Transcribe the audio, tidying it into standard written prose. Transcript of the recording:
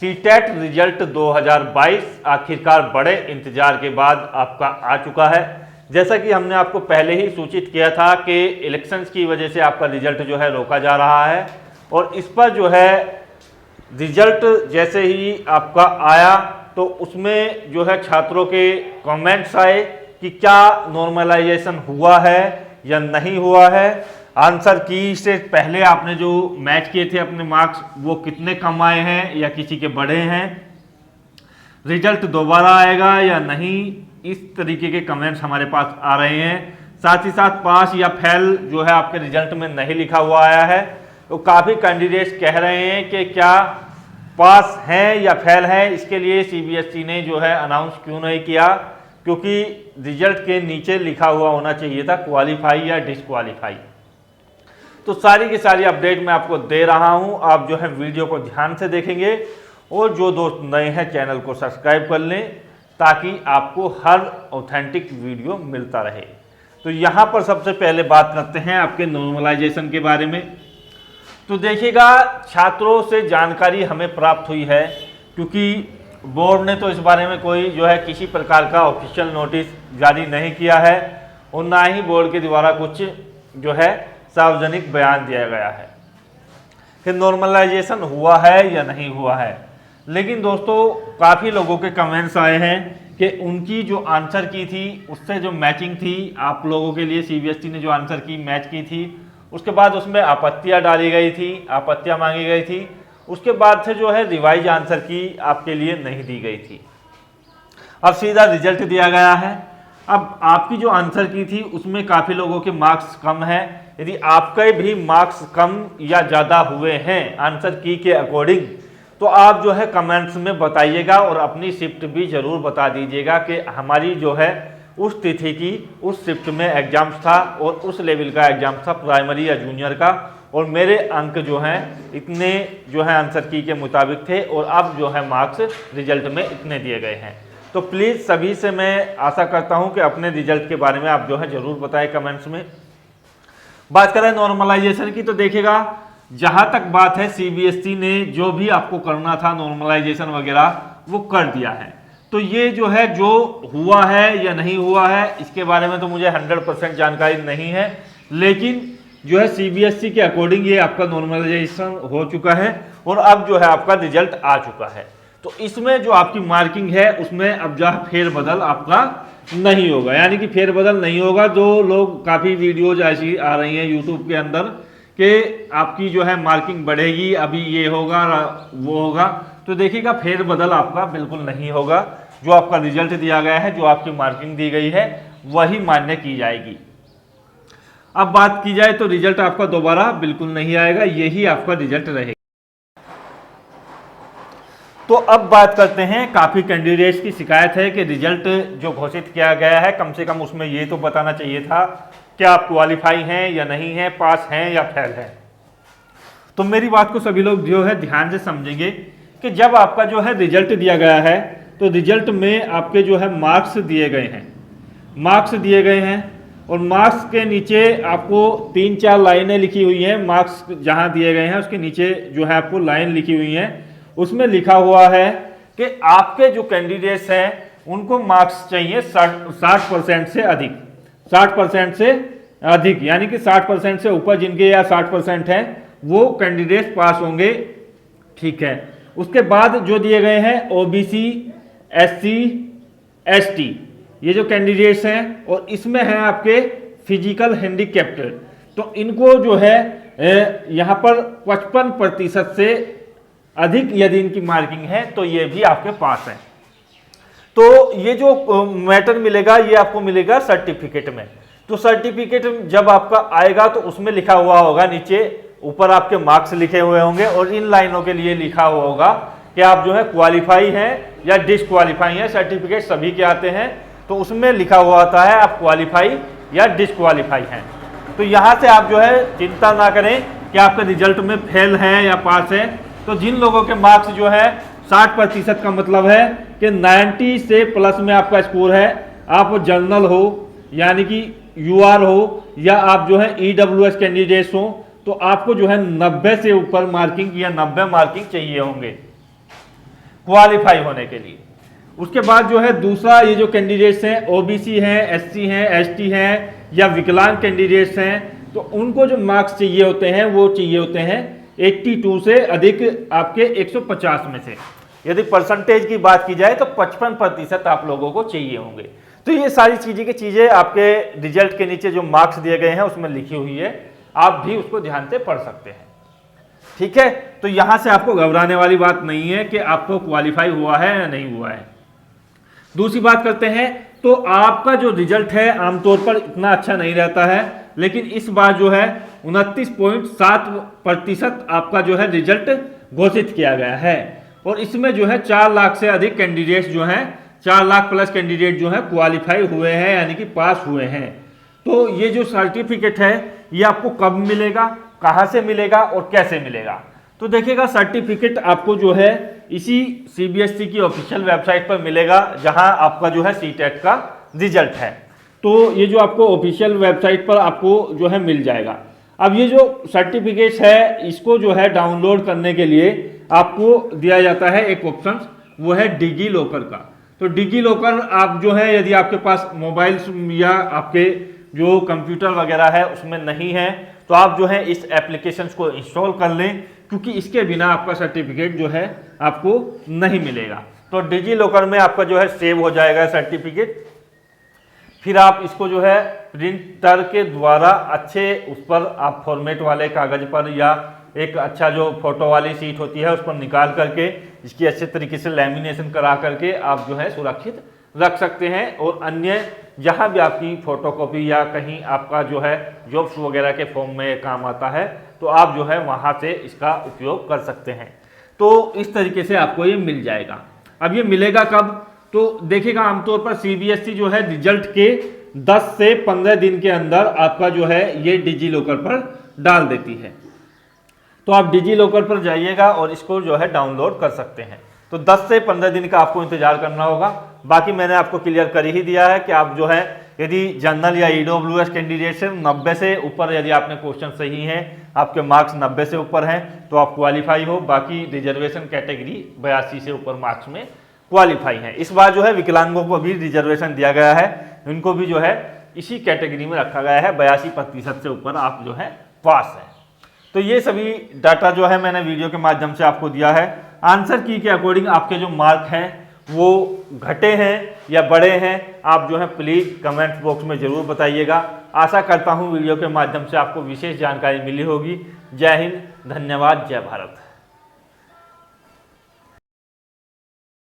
CTET result 2022 आखिरकार बड़े इंतजार के बाद आपका आ चुका है। जैसा कि हमने आपको पहले ही सूचित किया था कि इलेक्शंस की वजह से आपका रिजल्ट जो है रोका जा रहा है, और इस पर जो है रिजल्ट जैसे ही आपका आया तो उसमें जो है छात्रों के कमेंट्स आए कि क्या नॉर्मलाइजेशन हुआ है या नहीं हुआ है। आंसर की से पहले आपने जो मैच किए थे अपने मार्क्स, वो कितने कम आए हैं या किसी के बढ़े हैं, रिजल्ट दोबारा आएगा या नहीं, इस तरीके के कमेंट्स हमारे पास आ रहे हैं। साथ ही साथ पास या फेल जो है आपके रिजल्ट में नहीं लिखा हुआ आया है, तो काफ़ी कैंडिडेट्स कह रहे हैं कि क्या पास हैं या फेल हैं। इसके लिए सीबीएसई ने जो है अनाउंस क्यों नहीं किया, क्योंकि रिजल्ट के नीचे लिखा हुआ होना चाहिए था क्वालिफाई या डिसक्वालीफाई। तो सारी की सारी अपडेट मैं आपको दे रहा हूं, आप जो है वीडियो को ध्यान से देखेंगे, और जो दोस्त नए हैं चैनल को सब्सक्राइब कर लें ताकि आपको हर ऑथेंटिक वीडियो मिलता रहे। तो यहां पर सबसे पहले बात करते हैं आपके नॉर्मलाइजेशन के बारे में। तो देखिएगा, छात्रों से जानकारी हमें प्राप्त हुई है, क्योंकि बोर्ड ने तो इस बारे में कोई जो है किसी प्रकार का ऑफिशियल नोटिस जारी नहीं किया है, और ना ही बोर्ड के द्वारा कुछ जो है सार्वजनिक बयान दिया गया है कि नॉर्मलाइजेशन हुआ है या नहीं हुआ है। लेकिन दोस्तों, काफ़ी लोगों के कमेंट्स आए हैं कि उनकी जो आंसर की थी उससे जो मैचिंग थी, आप लोगों के लिए सीबीएसई ने जो आंसर की मैच की थी, उसके बाद उसमें आपत्तियां डाली गई थी, आपत्तियां मांगी गई थी, उसके बाद से जो है रिवाइज आंसर की आपके लिए नहीं दी गई थी। अब सीधा रिजल्ट दिया गया है। अब आपकी जो आंसर की थी उसमें काफ़ी लोगों के मार्क्स कम है। यदि आपके भी मार्क्स कम या ज़्यादा हुए हैं आंसर की के अकॉर्डिंग, तो आप जो है कमेंट्स में बताइएगा, और अपनी शिफ्ट भी ज़रूर बता दीजिएगा कि हमारी जो है उस तिथि की उस शिफ्ट में एग्जाम्स था और उस लेवल का एग्जाम था, प्राइमरी या जूनियर का, और मेरे अंक जो हैं इतने जो है आंसर की के मुताबिक थे, और अब जो है मार्क्स रिजल्ट में इतने दिए गए हैं। तो प्लीज़ सभी से मैं आशा करता हूं कि अपने रिजल्ट के बारे में आप जो है ज़रूर बताएं कमेंट्स में। बात करें नॉर्मलाइजेशन की, तो देखिएगा, जहां तक बात है सीबीएसई ने जो भी आपको करना था नॉर्मलाइजेशन वगैरह वो कर दिया है। तो ये जो है जो हुआ है या नहीं हुआ है इसके बारे में तो मुझे 100% जानकारी नहीं है, लेकिन जो है सीबीएसई के अकॉर्डिंग ये आपका नॉर्मलाइजेशन हो चुका है, और अब जो है आपका रिजल्ट आ चुका है। तो इसमें जो आपकी मार्किंग है उसमें अब जो फेरबदल आपका नहीं होगा, यानी कि फेरबदल नहीं होगा। जो लोग काफ़ी वीडियोज ऐसी आ रही हैं यूट्यूब के अंदर कि आपकी जो है मार्किंग बढ़ेगी, अभी ये होगा वो होगा, तो देखिएगा फेरबदल आपका बिल्कुल नहीं होगा। जो आपका रिजल्ट दिया गया है, जो आपकी मार्किंग दी गई है, वही मान्य की जाएगी। अब बात की जाए तो रिजल्ट आपका दोबारा बिल्कुल नहीं आएगा, यही आपका रिजल्ट रहेगा। तो अब बात करते हैं, काफ़ी कैंडिडेट्स की शिकायत है कि रिजल्ट जो घोषित किया गया है कम से कम उसमें ये तो बताना चाहिए था कि आप क्वालिफाई हैं या नहीं हैं, पास हैं या फेल हैं। तो मेरी बात को सभी लोग जो है ध्यान से समझेंगे कि जब आपका जो है रिजल्ट दिया गया है तो रिजल्ट में आपके जो है मार्क्स दिए गए हैं, और मार्क्स के नीचे आपको 3-4 लाइनें लिखी हुई हैं। मार्क्स जहां दिए गए हैं उसके नीचे जो है आपको लाइन लिखी हुई हैं, उसमें लिखा हुआ है कि आपके जो कैंडिडेट्स हैं उनको मार्क्स चाहिए 60% से अधिक, 60% से अधिक, यानी कि 60% से ऊपर जिनके या 60% हैं वो कैंडिडेट्स पास होंगे। ठीक है, उसके बाद जो दिए गए हैं ओबीसी, एससी, एसटी, ये जो कैंडिडेट्स हैं, और इसमें हैं आपके फिजिकल हैंडीकैप्ड, तो इनको जो है यहाँ पर 55% से अधिक यदि इनकी मार्किंग है तो ये भी आपके पास है। तो ये जो मैटर मिलेगा ये आपको मिलेगा सर्टिफिकेट में। तो सर्टिफिकेट जब आपका आएगा तो उसमें लिखा हुआ होगा, नीचे ऊपर आपके मार्क्स लिखे हुए होंगे, और इन लाइनों के लिए लिखा हुआ होगा कि आप जो है क्वालिफाई हैं या डिसक्वालीफाई हैं। सर्टिफिकेट सभी के आते हैं, तो उसमें लिखा हुआ आता है आप क्वालिफाई या डिसक्वालीफाई हैं। तो यहाँ से आप जो है चिंता ना करें कि आपके रिजल्ट में फेल है या पास है। तो जिन लोगों के मार्क्स जो है 60% का मतलब है कि 90 से प्लस में आपका स्कोर है, आप जर्नल हो यानी कि यूआर हो, या आप जो है ईडब्ल्यूएस कैंडिडेट्स हो, तो आपको जो है 90 से ऊपर मार्किंग या 90 मार्किंग चाहिए होंगे। क्वालिफाई होने के लिए। उसके बाद जो है दूसरा, ये जो कैंडिडेट्स हैं ओबीसी हैं, एससी हैं, एसटी हैं या विकलांग कैंडिडेट्स हैं, तो उनको जो मार्क्स चाहिए होते हैं वो चाहिए होते हैं 82 से अधिक आपके 150 में से। यदि परसेंटेज की बात की जाए तो 55% आप लोगों को चाहिए होंगे। तो ये सारी चीजें आपके रिजल्ट के नीचे जो मार्क्स दिए गए हैं उसमें लिखी हुई है, आप भी उसको ध्यान से पढ़ सकते हैं। ठीक है, तो यहां से आपको घबराने वाली बात नहीं है कि आपको क्वालिफाई हुआ है या नहीं हुआ है। दूसरी बात करते हैं, तो आपका जो रिजल्ट है आमतौर पर इतना अच्छा नहीं रहता है, लेकिन इस बार जो है 29.7% आपका जो है रिजल्ट घोषित किया गया है। और इसमें जो है 4 लाख से अधिक कैंडिडेट्स जो हैं, 4 लाख प्लस कैंडिडेट जो है क्वालिफाई हुए हैं, यानी कि पास हुए हैं। तो ये जो सर्टिफिकेट है ये आपको कब मिलेगा, कहाँ से मिलेगा और कैसे मिलेगा? तो देखिएगा, सर्टिफिकेट आपको जो है इसी सीबीएसई की ऑफिशियल वेबसाइट पर मिलेगा, जहां आपका जो है सीटेट का रिजल्ट है। तो ये जो आपको ऑफिशियल वेबसाइट पर आपको जो है मिल जाएगा। अब ये जो सर्टिफिकेट है इसको जो है डाउनलोड करने के लिए आपको दिया जाता है एक ऑप्शन, वो है डिजी लॉकर का। तो डिजी लॉकर आप जो है, यदि आपके पास मोबाइल या आपके जो कंप्यूटर वगैरह है उसमें नहीं है, तो आप जो है इस एप्लीकेशन को इंस्टॉल कर लें, क्योंकि इसके बिना आपका सर्टिफिकेट जो है आपको नहीं मिलेगा। तो डिजी लॉकर में आपका जो है सेव हो जाएगा सर्टिफिकेट, फिर आप इसको जो है प्रिंटर के द्वारा अच्छे उस पर आप फॉर्मेट वाले कागज पर या एक अच्छा जो फोटो वाली सीट होती है उस पर निकाल करके इसकी अच्छे तरीके से लैमिनेशन करा करके आप जो है सुरक्षित रख सकते हैं। और अन्य जहां भी आपकी फोटोकॉपी या कहीं आपका जो है जॉब्स वगैरह के फॉर्म में काम आता है, तो आप जो है वहां से इसका उपयोग कर सकते हैं। तो इस तरीके से आपको ये मिल जाएगा। अब ये मिलेगा कब? तो देखिएगा, आमतौर पर सीबीएसई जो है रिजल्ट के 10 से 15 दिन के अंदर आपका जो है ये डिजी लॉकर पर डाल देती है। तो आप डिजी लॉकर पर जाइएगा और इसको जो है डाउनलोड कर सकते हैं। तो 10 से 15 दिन का आपको इंतजार करना होगा। बाकी मैंने आपको क्लियर कर ही दिया है कि आप जो है यदि जनरल या ईडब्ल्यूएस कैंडिडेट से 90 से ऊपर यदि आपने क्वेश्चन सही हैं, आपके मार्क्स 90 से ऊपर हैं, तो आप क्वालिफाई हो। बाकी रिजर्वेशन कैटेगरी 82 से ऊपर मार्क्स में क्वालिफाई है। इस बार जो है विकलांगों को भी रिजर्वेशन दिया गया है, इनको भी जो है इसी कैटेगरी में रखा गया है। 82% से ऊपर आप जो है पास है। तो ये सभी डाटा जो है मैंने वीडियो के माध्यम से आपको दिया है। आंसर की के अकॉर्डिंग आपके जो मार्क हैं वो घटे हैं या बढ़े हैं, आप जो है प्लीज़ कमेंट बॉक्स में ज़रूर बताइएगा। आशा करता हूँ वीडियो के माध्यम से आपको विशेष जानकारी मिली होगी। जय हिंद, धन्यवाद, जय भारत।